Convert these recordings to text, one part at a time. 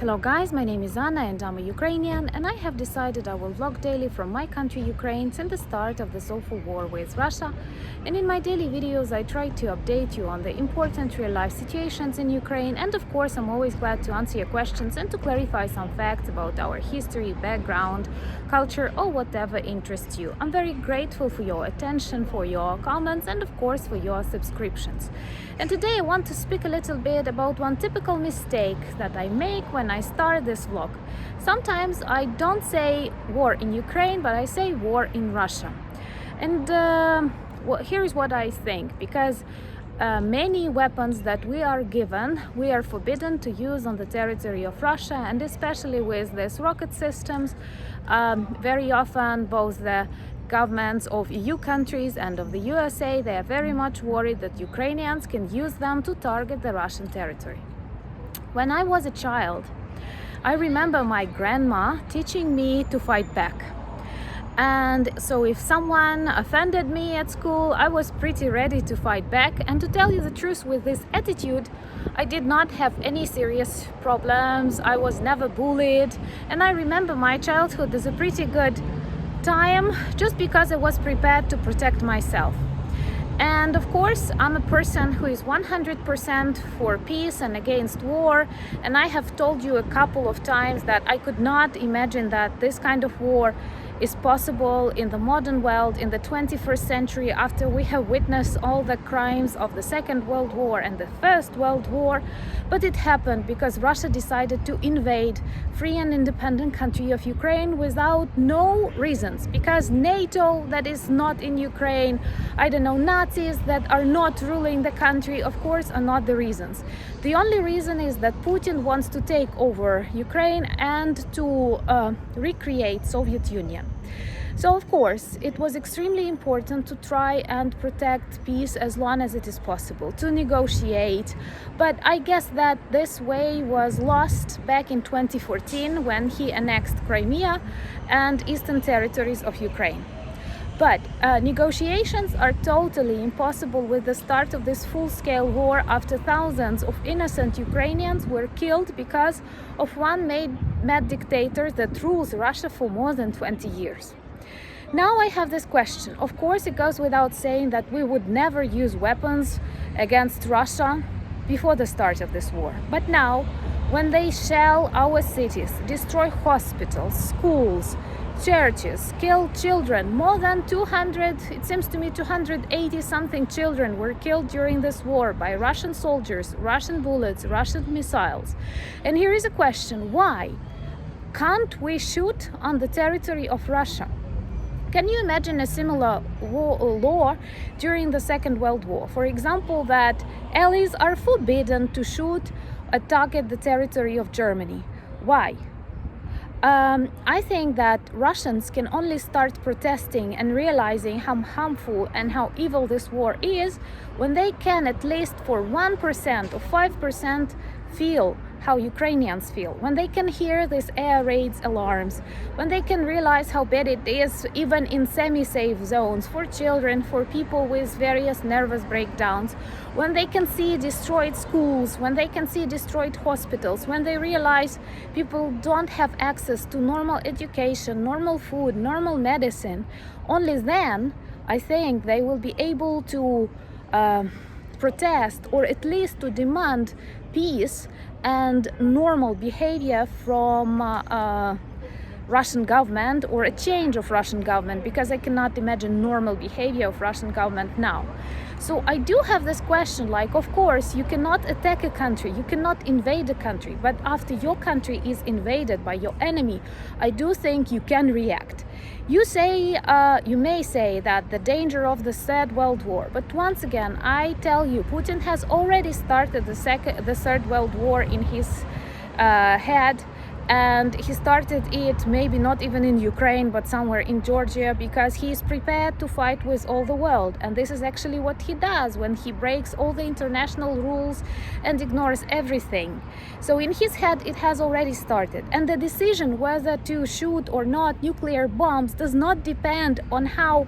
Hello guys, my name is Anna and I'm a Ukrainian, and I have decided I will vlog daily from my country Ukraine since the start of this awful war with Russia. And in my daily videos I try to update you on the important real life situations in Ukraine, and of course I'm always glad to answer your questions and to clarify some facts about our history, background, culture, or whatever interests you. I'm very grateful for your attention, for your comments, and of course for your subscriptions. And today I want to speak a little bit about one typical mistake that I make when I start this vlog. Sometimes I don't say war in Ukraine, but I say war in Russia. And here's what I think, because many weapons that we are given, we are forbidden to use on the territory of Russia, and especially with these rocket systems, very often both the governments of EU countries and of the USA, they are very much worried that Ukrainians can use them to target the Russian territory. When I was a child, I remember my grandma teaching me to fight back. And so if someone offended me at school, I was pretty ready to fight back. And to tell you the truth, with this attitude, I did not have any serious problems. I was never bullied. And I remember my childhood as a pretty good time just because I was prepared to protect myself. And of course, I'm a person who is 100% for peace and against war. And I have told you a couple of times that I could not imagine that this kind of war is possible in the modern world, in the 21st century, after we have witnessed all the crimes of the Second World War and the First World War. But it happened because Russia decided to invade free and independent country of Ukraine without no reasons. Because NATO, that is not in Ukraine, I don't know, Nazis that are not ruling the country, of course, are not the reasons. The only reason is that Putin wants to take over Ukraine and to recreate Soviet Union. So of course it was extremely important to try and protect peace as long as it is possible, to negotiate. But I guess that this way was lost back in 2014 when he annexed Crimea and eastern territories of Ukraine. But negotiations are totally impossible with the start of this full-scale war after thousands of innocent Ukrainians were killed because of one mad dictator that rules Russia for more than 20 years. Now I have this question. Of course, it goes without saying that we would never use weapons against Russia before the start of this war. But now, when they shell our cities, destroy hospitals, schools, churches, kill children, more than 200, it seems to me 280 something children were killed during this war by Russian soldiers, Russian bullets, Russian missiles. And here is a question: why can't we shoot on the territory of Russia? Can you imagine a similar law during the Second World War? For example, that allies are forbidden to shoot or target the territory of Germany. Why? I think that Russians can only start protesting and realizing how harmful and how evil this war is when they can, at least for 1% or 5%, feel how Ukrainians feel, when they can hear these air raids alarms, when they can realize how bad it is even in semi-safe zones for children, for people with various nervous breakdowns, when they can see destroyed schools, when they can see destroyed hospitals, when they realize people don't have access to normal education, normal food, normal medicine. Only then I think they will be able to protest, or at least to demand peace and normal behavior from Russian government, or a change of Russian government, because I cannot imagine normal behavior of Russian government now. So I do have this question, like, of course you cannot attack a country, you cannot invade a country, but after your country is invaded by your enemy, I do think you can react. You may say that the danger of the Third World War, but once again I tell you, Putin has already started the Third World War in his head, And he started it maybe not even in Ukraine but somewhere in Georgia, because he is prepared to fight with all the world. And this is actually what he does when he breaks all the international rules and ignores everything. So in his head it has already started, and the decision whether to shoot or not nuclear bombs does not depend on how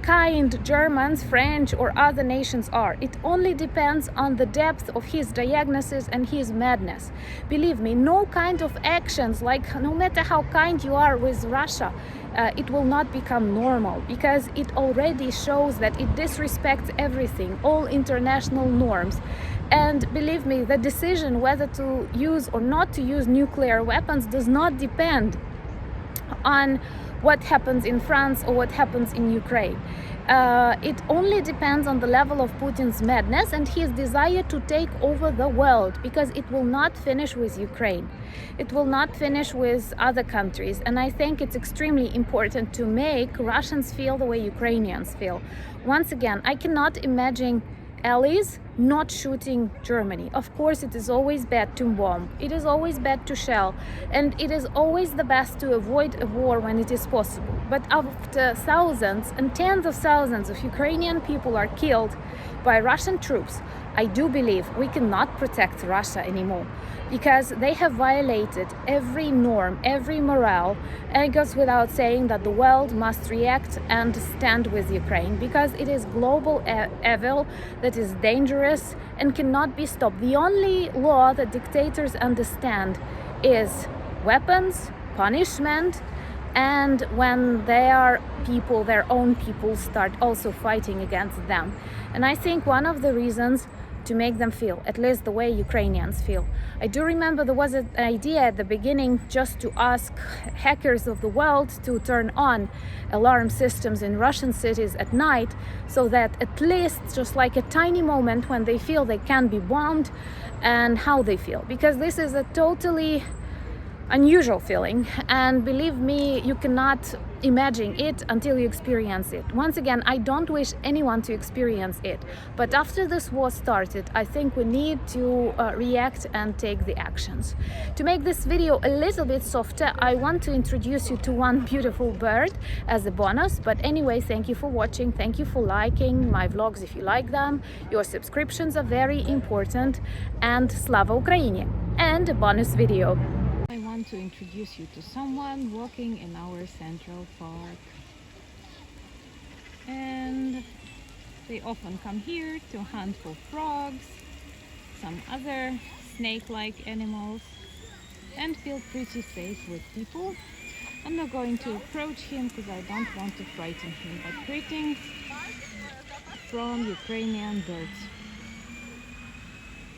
kind Germans, French or other nations are. It only depends on the depth of his diagnosis and his madness. Believe me, no kind of actions, like no matter how kind you are with Russia, it will not become normal, because it already shows that it disrespects everything, all international norms. And believe me, the decision whether to use or not to use nuclear weapons does not depend on what happens in France or what happens in Ukraine. It only depends on the level of Putin's madness and his desire to take over the world, because it will not finish with Ukraine. It will not finish with other countries. And I think it's extremely important to make Russians feel the way Ukrainians feel. Once again, I cannot imagine allies not shooting Germany. Of course, it is always bad to bomb, it is always bad to shell, and it is always the best to avoid a war when it is possible. But after thousands and tens of thousands of Ukrainian people are killed by Russian troops, I do believe we cannot protect Russia anymore, because they have violated every norm, every morale. And it goes without saying that the world must react and stand with Ukraine, because it is global evil that is dangerous and cannot be stopped. The only law that dictators understand is weapons, punishment, and when their people, their own people, start also fighting against them. And I think one of the reasons to make them feel at least the way Ukrainians feel. I do remember there was an idea at the beginning just to ask hackers of the world to turn on alarm systems in Russian cities at night, so that at least just like a tiny moment when they feel they can be bombed and how they feel, because this is a totally unusual feeling, and believe me, you cannot imagine it until you experience it. Once again, I don't wish anyone to experience it, but after this war started, I think we need to react and take the actions. To make this video a little bit softer, I want to introduce you to one beautiful bird as a bonus. But anyway, thank you for watching, thank you for liking my vlogs if you like them. Your subscriptions are very important, and Slava Ukraini! And a bonus video. I want to introduce you to someone walking in our Central Park, and they often come here to hunt for frogs, some other snake-like animals, and feel pretty safe with people. I'm not going to approach him because I don't want to frighten him, but greetings from Ukrainian birds.